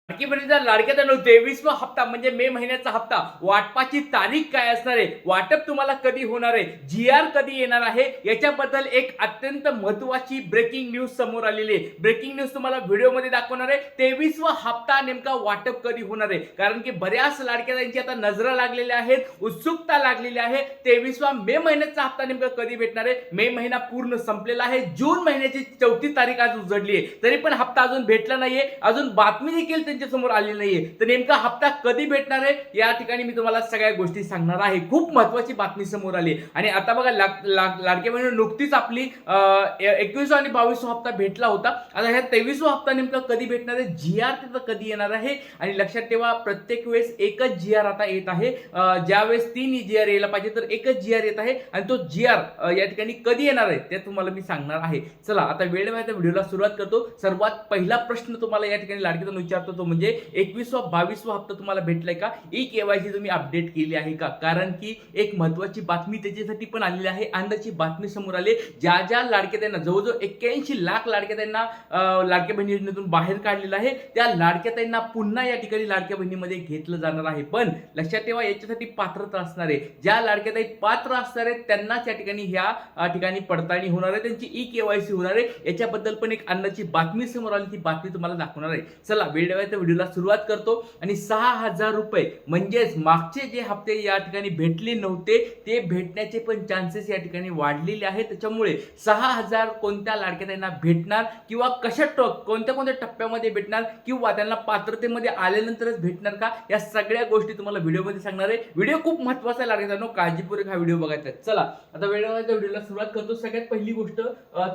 लाडकी बहिणीचा लाडक्या बहिणीचा 23वा हप्ता म्हणजे मे महिन्याचा हप्ता वाटपाची तारीख काय असणार आहे, वाटप तुम्हाला कधी होणार आहे, जी-आर कधी येणार आहे, याच्याबद्दल एक अत्यंत महत्त्वाची ब्रेकिंग न्यूज समोर आलेली आहे. ब्रेकिंग न्यूज तुम्हाला व्हिडिओमध्ये दाखवणार आहे. 23वा हप्ता नेमका वाटप कधी होणार आहे, कारण की बऱ्याच लाडक्या बहिणींची आता नजरा लागलेल्या आहेत, उत्सुकता लागलेली आहे. 23वा मे महिन्याचा हप्ता नेमका कधी भेटणार आहे. मे महिना पूर्ण संपलेला आहे. जून महिन्याची 34 तारीख आज उजडली आहे, तरी पण हप्ता अजून भेटला नाहीये. अजून बातमी देखील त्यांच्या समोर आलेली नाहीये. तर नेमका हप्ता कधी भेटणार आहे या ठिकाणी मी तुम्हाला सगळ्या गोष्टी सांगणार आहे. खूप महत्त्वाची बातमी समोर आली आणि आता बघा लाडक्या बहिणींना नुकतीच आपली 21वा आणि 22वा हप्ता भेटला होता. आता ह्या 23वा हप्ता नेमका कधी भेटणार आहे, जी-आर त्याचा कधी येणार आहे. आणि लक्षात ठेवा, प्रत्येक वेळेस एकच जी-आर आता येत आहे. ज्यावेळेस 3 जी-आर यायला पाहिजे तर एकच जी-आर येत आहे आणि तो जी-आर या ठिकाणी कधी येणार आहे ते तुम्हाला मी सांगणार आहे. चला आता वेळ नाही, व्हिडिओला सुरुवात करतो. सर्वात पहिला प्रश्न तुम्हाला या ठिकाणी लाडकीचा विचारतो तो म्हणजे 21वा 22वा हप्ता तुम्हाला भेटलाय का, ई-केवायसी तुम्ही अपडेट केली आहे का. कारण की एक महत्त्वाची बातमी त्याच्यासाठी पण आलेली आहे. आनंदाची बातमी समोर आली. ज्या ज्या लाडक्या त्यांना जवळजवळ 81 लाख लाडक्या त्यांना लाडक्या बहिणी योजनेतून बाहेर काढलेलं आहे, त्या लाडक्या त्यांना पुन्हा या ठिकाणी लाडक्या बहिणीमध्ये घेतलं जाणार आहे. पण लक्षात ठेवा, याच्यासाठी पात्रता असणार आहे. ज्या लाडक्या ताई पात्र असणार आहेत त्यांनाच या ठिकाणी ह्या ठिकाणी पडताळणी होणार आहे, त्यांची ई-केवायसी होणार आहे. याच्याबद्दल पण एक आनंदाची बातमी समोर आली, ती बातमी तुम्हाला दाखवणार आहे. चला व्हिडिओला सुरुवात करतो. आणि 6,000 रुपये म्हणजेच मागचे जे हप्ते या ठिकाणी भेटले नव्हते ते भेटण्याचे पण चान्सेस या ठिकाणी वाढलेले आहेत. त्याच्यामुळे 6,000 कोणत्या लाडक्या त्यांना भेटणार किंवा कोणत्या टप्प्यामध्ये भेटणार किंवा त्यांना पात्रतेमध्ये आल्यानंतरच भेटणार का, या सगळ्या गोष्टी तुम्हाला व्हिडिओमध्ये सांगणार आहे. व्हिडिओ खूप महत्त्वाचा आहे लाडक्यांनो, काळजीपूर्वक हा व्हिडिओ बघायचा आहे. चला आता व्हिडिओला सुरुवात करतो. सगळ्यात पहिली गोष्ट,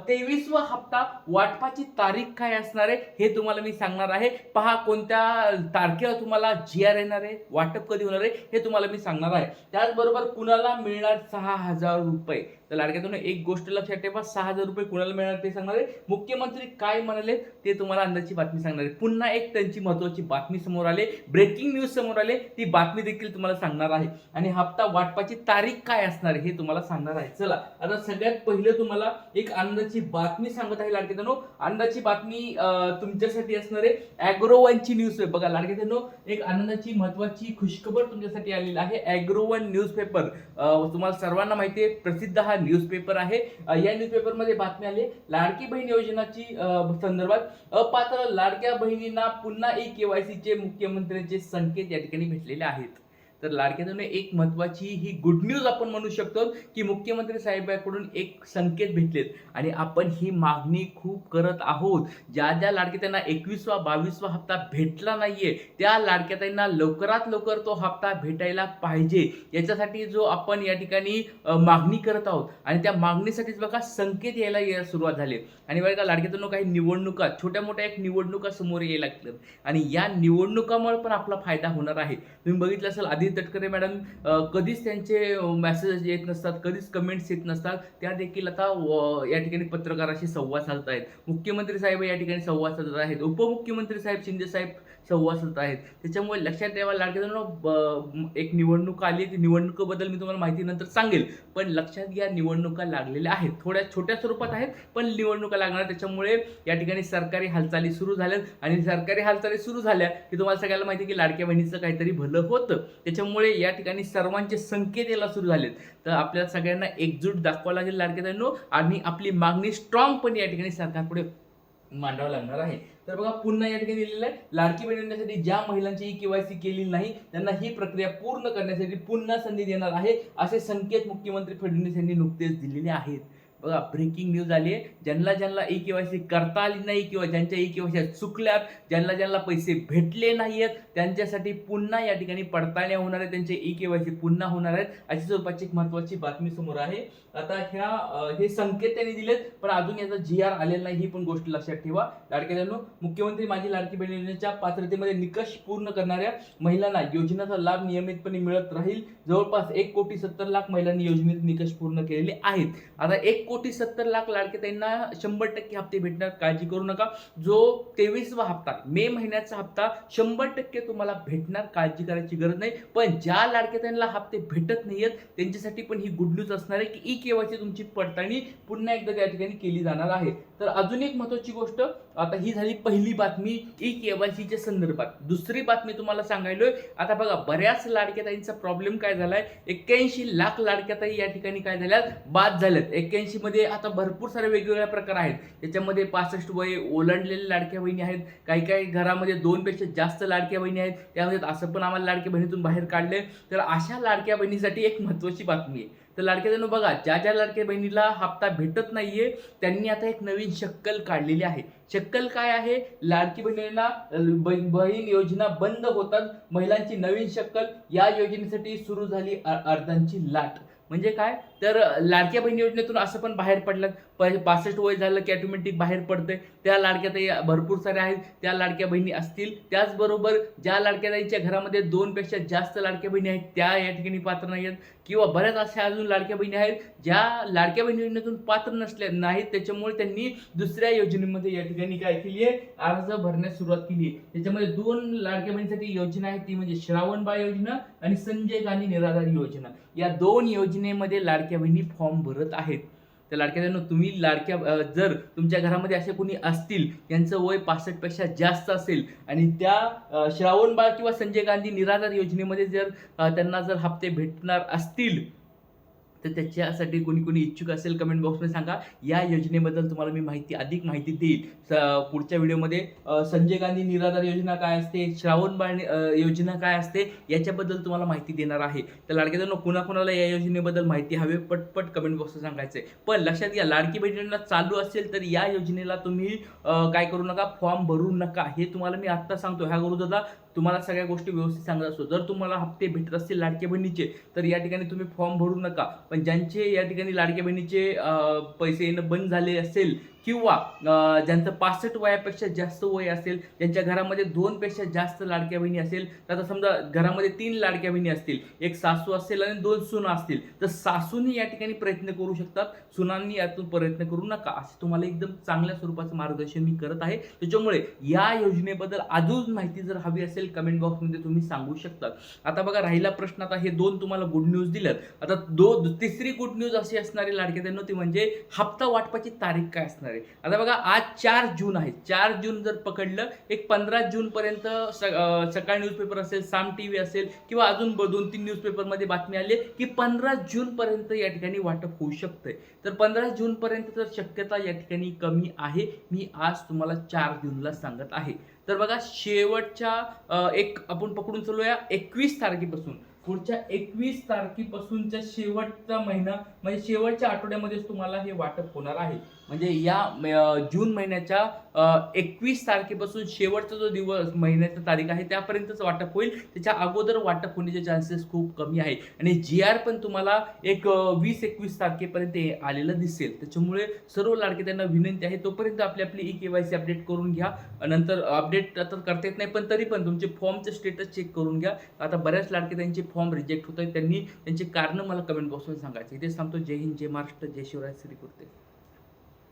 23वा हप्ता वाटपाची तारीख काय असणार आहे हे तुम्हाला मी सांगणार आहे. पहा, कोणत्या तारखेला तुम्हाला जी-आर येणार आहे, वाटप कधी होणार आहे हे तुम्हाला मी सांगणार आहे. त्याचबरोबर कुणाला मिळणार 6,000 रुपये. तर लाडक्यातून एक गोष्ट लक्षात ठेवा, 6,000 रुपये कुणाला मिळणार ते सांगणार आहे. मुख्यमंत्री काय म्हणाले ते तुम्हाला अंदाजची बातमी सांगणार आहे. पुन्हा एक त्यांची महत्त्वाची बातमी समोर आली, ब्रेकिंग न्यूज समोर आले, ती बातमी देखील तुम्हाला सांगणार आहे. आणि हप्ता वाटपाची तारीख काय असणार हे तुम्हाला सांगणार आहे. चला आता सगळ्यात पहिलं तुम्हाला एक आनंदाची बातमी सांगत आहे लाडक्यातून. आनंदाची बातमी तुमच्यासाठी असणार आहे ॲग्रोवनची न्यूज. बघा लाडक्यातून, एक आनंदाची महत्त्वाची खुशखबर तुमच्यासाठी आलेली आहे. ॲग्रोवन न्यूजपेपर तुम्हाला सर्वांना माहिती आहे, प्रसिद्ध हा न्यूजपेपर आहे. या न्यूजपेपरमध्ये बातमी आली, लाडकी बहीण योजनाची संदर्भात अपात्र लाडक्या बहिणींना पुन्हा ई-केवायसीचे मुख्यमंत्र्यांचे संकेत या ठिकाणी भेटलेले आहेत. तर लाडक्यातून एक महत्त्वाची ही गुड न्यूज आपण म्हणू शकतो की मुख्यमंत्री साहेबांकडून एक संकेत भेटलेत आणि आपण ही मागणी खूप करत आहोत. ज्या ज्या लाडक्या त्यांना 21वा 22वा हप्ता भेटला नाहीये त्या लाडक्या त्यांना लवकरात लवकर तो हप्ता भेटायला पाहिजे, याच्यासाठी जो आपण या ठिकाणी मागणी करत आहोत. आणि त्या मागणीसाठीच बघा संकेत यायला सुरुवात झाली. आणि बघा लाडक्यातून काही निवडणुका, छोट्या मोठ्या एक निवडणुका समोर यायला लागतात आणि या निवडणुकामुळे पण आपला फायदा होणार आहे. तुम्ही बघितलं असेल, आधी तटकरे मॅडम कधीच त्यांचे मेसेज येत नसतात, कधीच कमेंट्स येत नसतात, त्या देखील आता या ठिकाणी पत्रकाराशी संवाद साधत आहेत. मुख्यमंत्री साहेब या ठिकाणी संवाद साधत आहेत, उपमुख्यमंत्री साहेब शिंदे साहेब संवाद साधत आहेत. त्याच्यामुळे लक्षात ठेवा लाडक्यातून, एक निवडणूक आली, ती निवडणुकीबद्दल मी तुम्हाला माहिती नंतर सांगेल. पण लक्षात घ्या, निवडणुका लागलेल्या आहेत, थोड्या छोट्या स्वरूपात आहेत पण निवडणुका लागणार. त्याच्यामुळे या ठिकाणी सरकारी हालचाली सुरू झाल्यात आणि सरकारी हालचाली सुरू झाल्या की तुम्हाला सगळ्याला माहिती की लाडक्या बहिणीचं काहीतरी भलं होतं. त्याच्यामुळे या ठिकाणी सर्वांचे संकेत यायला सुरू झालेत. तर आपल्याला सगळ्यांना एकजूट दाखवावं लागेल लाडक्यांनो आणि आपली मागणी स्ट्रॉंगपणे या ठिकाणी सरकारपुढे मांडावं लागणार आहे. तर बघा पुन्हा या ठिकाणी दिलेलं आहे, लाडकी बहीण योजनेसाठी ज्या महिलांची ई-केवायसी केलेली नाही त्यांना ही प्रक्रिया पूर्ण करण्यासाठी पुन्हा संधी देणार आहे, असे संकेत मुख्यमंत्री फडणवीस यांनी नुकतेच दिलेले आहेत. बघा ब्रेकिंग न्यूज आली आहे. ज्यांना ई-केवायसी करता आली नाही किंवा ज्यांच्या ई-केवायसी चुकल्यात, ज्यांना पैसे भेटले नाही आहेत त्यांच्यासाठी पुन्हा या ठिकाणी पडताळण्या होणार आहेत, त्यांचे ई-केवायसी पुन्हा होणार आहेत, अशी स्वरूपाची एक महत्त्वाची बातमी समोर आहे. आता हे संकेत त्यांनी दिलेत पण अजून याचा जी-आर आलेला नाही, ही पण गोष्ट लक्षात ठेवा लाडक्यांनो. मुख्यमंत्री माझी लाडकी बहीण योजनेच्या पात्रतेमध्ये निकष पूर्ण करणाऱ्या महिलांना योजनेचा लाभ नियमितपणे मिळत राहील. जवळपास 1,70,00,000 महिलांनी योजनेचे निकष पूर्ण केलेले आहेत. आता 1 1,70,00,000 लाडक्याताईंना 100% हप्ते भेटणार, काळजी करू नका. जो 23वा हप्ता मे महिन्याचा हप्ता 100% तुम्हाला भेटणार, काळजी करायची गरज नाही. पण ज्या लाडक्याताईंना हप्ते भेटत नाहीयेत त्यांच्यासाठी पण ही गुड न्यूज असणार आहे की ई-केवायसी तुमची पडताळणी पुन्हा एकदा त्या ठिकाणी केली जाणार आहे. तर अजून एक महत्त्वाची गोष्ट, आता ही झाली पहिली बातमी ई-केवायसीच्या संदर्भात. दुसरी बातमी तुम्हाला सांगायलोय. आता बघा, बऱ्याच लाडक्याताईंचा प्रॉब्लेम काय झालाय, 81 लाख लाडक्याताई या ठिकाणी काय झाल्यात, बाद झाल्यात. 81 मध्ये आता भरपूर सारे वेगवेगळे प्रकार आहेत. त्याच्यामध्ये 65 वय ओलांडलेल्या लाडक्या बहिणी आहेत, काही काही घरामध्ये 2 पेक्षा जास्त लाडक्या बहिणी आहेत, त्यामध्ये असं पण आम्हाला लाडक्या बहिणीतून बाहेर काढले. तर अशा लाडक्या बहिणीसाठी एक महत्त्वाची बातमी आहे. तर लाडक्या बघा, ज्या ज्या लाडक्या बहिणीला हप्ता भेटत नाहीये त्यांनी आता एक नवीन शक्कल काढलेली आहे. शक्कल काय आहे, लाडकी बहिणीला बहीण योजना बंद होतात, महिलांची नवीन शक्कल. या योजनेसाठी सुरू झाली अर्जांची लाट. म्हणजे काय, तर लाडक्या बहिणी योजनेतून असं पण बाहेर पडलं, 65 वय झालं की ऑटोमॅटिक बाहेर पडतंय. त्या लाडक्याताई भरपूर साऱ्या आहेत, त्या लाडक्या बहिणी असतील. त्याचबरोबर ज्या लाडक्याताईंच्या घरामध्ये 2 पेक्षा जास्त लाडक्या बहिणी आहेत त्या या ठिकाणी पात्र नाही आहेत, किंवा बऱ्याच अशा अजून लाडक्या बहिणी आहेत ज्या लाडक्या बहिणी योजनेतून पात्र नसल्या नाहीत, त्याच्यामुळे त्यांनी दुसऱ्या योजनेमध्ये या ठिकाणी काय केली आहे, अर्ज भरण्यास सुरुवात केली आहे. त्याच्यामध्ये 2 लाडक्या बहिणीसाठी योजना आहे, ती म्हणजे श्रावणबाळ योजना आणि संजय गांधी निराधार योजना. या 2 योजनेमध्ये लाडक्या बहिणी फॉर्म भरत आहेत. तर लाडक्या तुम्ही जर तुमच्या घरामध्ये असे कोणी असतील यांचं वय 65 पेक्षा जास्त असेल आणि त्या श्रावणबाळ किंवा संजय गांधी निराधार योजनेमध्ये जर त्यांना जर हप्ते भेटणार असतील तर त्याच्यासाठी कोणी कोणी इच्छुक असेल कमेंट बॉक्समध्ये सांगा. या योजनेबद्दल तुम्हाला मी अधिक माहिती देईल पुढच्या व्हिडिओमध्ये. संजय गांधी निराधार योजना काय असते, श्रावणबाळ योजना काय असते, याच्याबद्दल तुम्हाला माहिती देणार आहे. तर लाडक्याजण कुणाकुणाला या योजनेबद्दल माहिती हवी पटपट कमेंट बॉक्समध्ये सांगायचंय. पण लक्षात घ्या, लाडकी बहिणींना चालू असेल तर या योजनेला तुम्ही काय करू नका, फॉर्म भरू नका. हे तुम्हाला मी आत्ता सांगतो. ह्या दादा तुम्हाला सगळ्या गोष्टी व्यवस्थित सांगत असतो. जर तुम्हाला हप्ते भेटत असतील लाडक्या बहिणीचे तर या ठिकाणी तुम्ही फॉर्म भरू नका. पण ज्यांचे या ठिकाणी लाडक्या बहिणीचे पैसे येणं बंद झाले असेल किंवा ज्यांचं 65 वयापेक्षा जास्त वय असेल, ज्यांच्या घरामध्ये 2 पेक्षा जास्त लाडक्या बहिणी असेल, तर आता समजा घरामध्ये 3 लाडक्या बहिणी असतील, एक सासू असेल आणि 2 सुना असतील, तर सासूनी या ठिकाणी प्रयत्न करू शकतात, सुनांनी यातून प्रयत्न करू नका. असे तुम्हाला एकदम चांगल्या स्वरूपाचं मार्गदर्शन मी करत आहे. त्याच्यामुळे या योजनेबद्दल अजून माहिती जर हवी असेल कमेंट बॉक्समध्ये तुम्ही सांगू शकता. आता बघा, राहिला प्रश्न, आता हे 2 तुम्हाला गुड न्यूज दिल्यात. आता तिसरी गुड न्यूज अशी असणारी लाडक्या बहिणींना ती म्हणजे हप्ता वाटपाची तारीख काय असणार. आता बघा, आज 4 जून आहे. 4 जून जर पकडलं, एक 15 जून पर्यंत सकाळ न्यूजपेपर असेल, साम टीव्ही असेल किंवा अजून 2-3 न्यूजपेपरमध्ये बातमी आली की 15 जून पर्यंत या ठिकाणी वाटप होऊ शकतंय. तर 15 जून पर्यंत तर शक्यता या ठिकाणी कमी आहे. मी आज तुम्हाला 4 जूनला सांगत आहे. तर बघा, शेवटच्या एक आपण पकडून चालूया 21 तारखेपासून, पुढच्या 21 तारखेपासूनच्या शेवटचा महिना म्हणजे शेवटच्या आठवड्यामध्येच तुम्हाला हे वाटप होणार आहे. म्हणजे या जून महिन्याच्या 21 तारखेपासून शेवटचा जो दिवस महिन्याचा तारीख आहे त्यापर्यंतच वाटप होईल. त्याच्या अगोदर वाटप होण्याचे चान्सेस खूप कमी आहे. आणि GR पण तुम्हाला एक 20-21 तारखेपर्यंत आलेलं दिसेल. त्याच्यामुळे सर्व लाडके त्यांना विनंती आहे, तोपर्यंत आपली ई-केवायसी अपडेट करून घ्या. नंतर अपडेट आता करता येत नाही, पण तरी पण तुमचे फॉर्मचे स्टेटस चेक करून घ्या. आता बऱ्याच लाडके त्यांचे फॉर्म रिजेक्ट होत आहेत, त्यांनी त्यांचे कारण मला कमेंट बॉक्समध्ये सांगायचे. इथे सांगतो. जय हिंद, जय महाराष्ट्र, जय शिवराय, श्री कृते.